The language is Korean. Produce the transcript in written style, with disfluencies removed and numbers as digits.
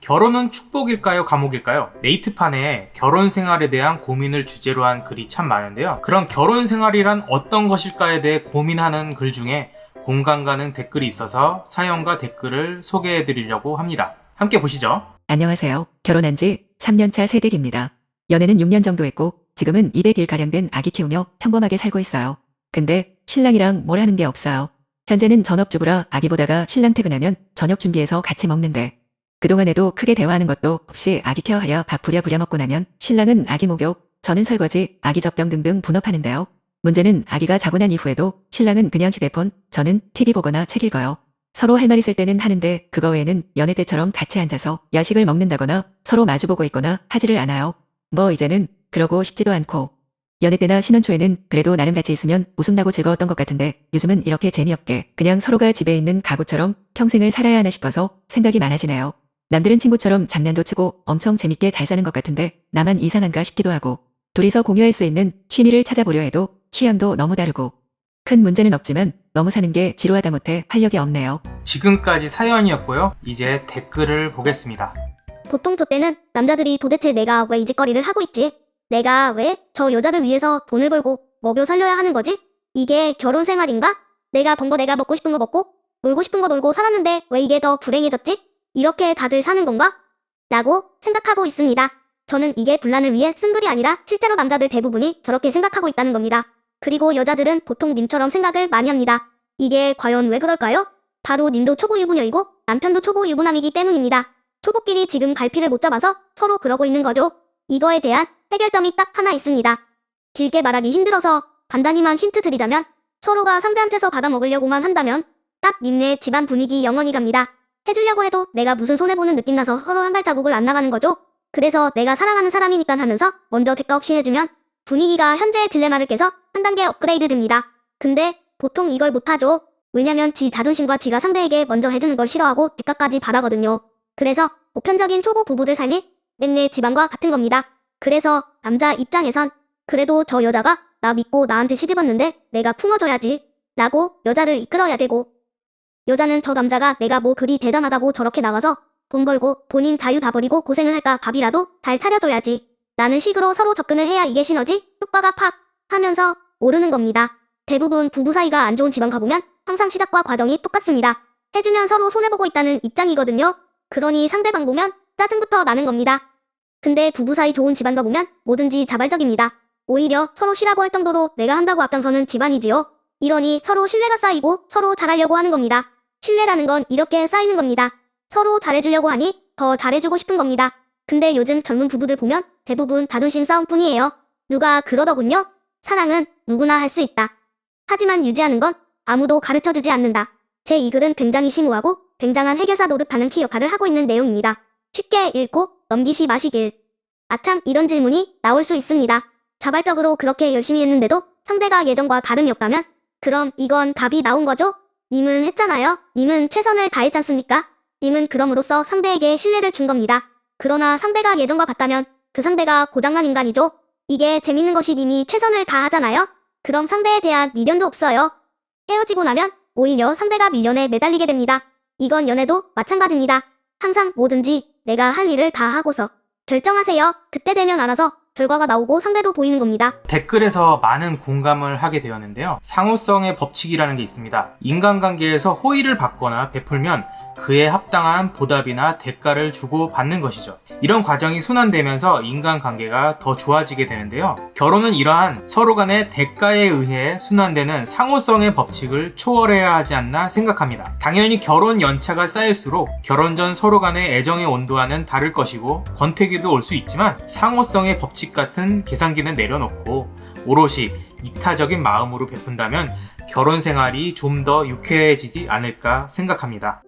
결혼은 축복일까요, 감옥일까요? 네이트판에 결혼 생활에 대한 고민을 주제로 한 글이 참 많은데요. 그런 결혼 생활이란 어떤 것일까에 대해 고민하는 글 중에 공감 가는 댓글이 있어서 사연과 댓글을 소개해 드리려고 합니다. 함께 보시죠. 안녕하세요. 결혼한 지 3년차 새댁입니다. 연애는 6년 정도 했고 지금은 200일가량 된 아기 키우며 평범하게 살고 있어요. 근데 신랑이랑 뭘 하는 게 없어요. 현재는 전업주부라 아기 보다가 신랑 퇴근하면 저녁 준비해서 같이 먹는데 그동안에도 크게 대화하는 것도 없이 아기 케어하여 밥 부려 먹고 나면 신랑은 아기 목욕, 저는 설거지, 아기 젖병 등등 분업하는데요. 문제는 아기가 자고 난 이후에도 신랑은 그냥 휴대폰, 저는 TV 보거나 책 읽어요. 서로 할 말 있을 때는 하는데 그거 외에는 연애 때처럼 같이 앉아서 야식을 먹는다거나 서로 마주보고 있거나 하지를 않아요. 뭐 이제는 그러고 싶지도 않고. 연애 때나 신혼 초에는 그래도 나름 같이 있으면 웃음나고 즐거웠던 것 같은데 요즘은 이렇게 재미없게 그냥 서로가 집에 있는 가구처럼 평생을 살아야 하나 싶어서 생각이 많아지네요. 남들은 친구처럼 장난도 치고 엄청 재밌게 잘 사는 것 같은데 나만 이상한가 싶기도 하고 둘이서 공유할 수 있는 취미를 찾아보려 해도 취향도 너무 다르고 큰 문제는 없지만 너무 사는 게 지루하다 못해 활력이 없네요. 지금까지 사연이었고요. 이제 댓글을 보겠습니다. 보통 저 때는 남자들이 도대체 내가 왜 이 짓거리를 하고 있지? 내가 왜 저 여자를 위해서 돈을 벌고 먹여 살려야 하는 거지? 이게 결혼 생활인가? 내가 번 거 내가 먹고 싶은 거 먹고 놀고 싶은 거 놀고 살았는데 왜 이게 더 불행해졌지? 이렇게 다들 사는 건가? 라고 생각하고 있습니다. 저는 이게 분란을 위해 쓴 글이 아니라 실제로 남자들 대부분이 저렇게 생각하고 있다는 겁니다. 그리고 여자들은 보통 님처럼 생각을 많이 합니다. 이게 과연 왜 그럴까요? 바로 님도 초보 유부녀이고 남편도 초보 유부남이기 때문입니다. 초보끼리 지금 갈피를 못 잡아서 서로 그러고 있는 거죠. 이거에 대한 해결점이 딱 하나 있습니다. 길게 말하기 힘들어서 간단히만 힌트 드리자면 서로가 상대한테서 받아먹으려고만 한다면 딱 님네 집안 분위기 영원히 갑니다. 해주려고 해도 내가 무슨 손해보는 느낌 나서 서로 한 발자국을 안 나가는 거죠. 그래서 내가 사랑하는 사람이니까 하면서 먼저 대가 없이 해주면 분위기가 현재의 딜레마를 깨서 한 단계 업그레이드 됩니다. 근데 보통 이걸 못하죠. 왜냐면 지 자존심과 지가 상대에게 먼저 해주는 걸 싫어하고 대가까지 바라거든요. 그래서 보편적인 초보 부부들 삶이 내 집안과 같은 겁니다. 그래서 남자 입장에선 그래도 저 여자가 나 믿고 나한테 시집왔는데 내가 품어줘야지 라고 여자를 이끌어야 되고 여자는 저 남자가 내가 뭐 그리 대단하다고 저렇게 나가서 돈 벌고 본인 자유 다 버리고 고생을 할까 밥이라도 잘 차려줘야지 라는 식으로 서로 접근을 해야 이게 시너지 효과가 팍 하면서 오르는 겁니다. 대부분 부부 사이가 안 좋은 집안 가보면 항상 시작과 과정이 똑같습니다. 해주면 서로 손해보고 있다는 입장이거든요. 그러니 상대방 보면 짜증부터 나는 겁니다. 근데 부부 사이 좋은 집안 가보면 뭐든지 자발적입니다. 오히려 서로 쉬라고 할 정도로 내가 한다고 앞장서는 집안이지요. 이러니 서로 신뢰가 쌓이고 서로 잘하려고 하는 겁니다. 신뢰라는 건 이렇게 쌓이는 겁니다. 서로 잘해주려고 하니 더 잘해주고 싶은 겁니다. 근데 요즘 젊은 부부들 보면 대부분 자존심 싸움뿐이에요. 누가 그러더군요. 사랑은 누구나 할 수 있다. 하지만 유지하는 건 아무도 가르쳐주지 않는다. 제 이 글은 굉장히 심오하고 굉장한 해결사 노릇하는 키 역할을 하고 있는 내용입니다. 쉽게 읽고 넘기시 마시길. 아참 이런 질문이 나올 수 있습니다. 자발적으로 그렇게 열심히 했는데도 상대가 예전과 다름이 없다면 그럼 이건 답이 나온 거죠? 님은 했잖아요. 님은 최선을 다했지 않습니까? 님은 그럼으로써 상대에게 신뢰를 준 겁니다. 그러나 상대가 예전과 같다면 그 상대가 고장난 인간이죠. 이게 재밌는 것이 님이 최선을 다하잖아요. 그럼 상대에 대한 미련도 없어요. 헤어지고 나면 오히려 상대가 미련에 매달리게 됩니다. 이건 연애도 마찬가지입니다. 항상 뭐든지 내가 할 일을 다 하고서 결정하세요. 그때 되면 알아서 결과가 나오고 상대도 보이는 겁니다. 댓글에서 많은 공감을 하게 되었는데요. 상호성의 법칙이라는 게 있습니다. 인간관계에서 호의를 받거나 베풀면 그에 합당한 보답이나 대가를 주고 받는 것이죠. 이런 과정이 순환되면서 인간관계가 더 좋아지게 되는데요. 결혼은 이러한 서로 간의 대가에 의해 순환되는 상호성의 법칙을 초월해야 하지 않나 생각합니다. 당연히 결혼 연차가 쌓일수록 결혼 전 서로 간의 애정의 온도와는 다를 것이고 권태기도 올 수 있지만 상호성의 법칙 같은 계산기는 내려놓고 오롯이 이타적인 마음으로 베푼다면 결혼 생활이 좀 더 유쾌해지지 않을까 생각합니다.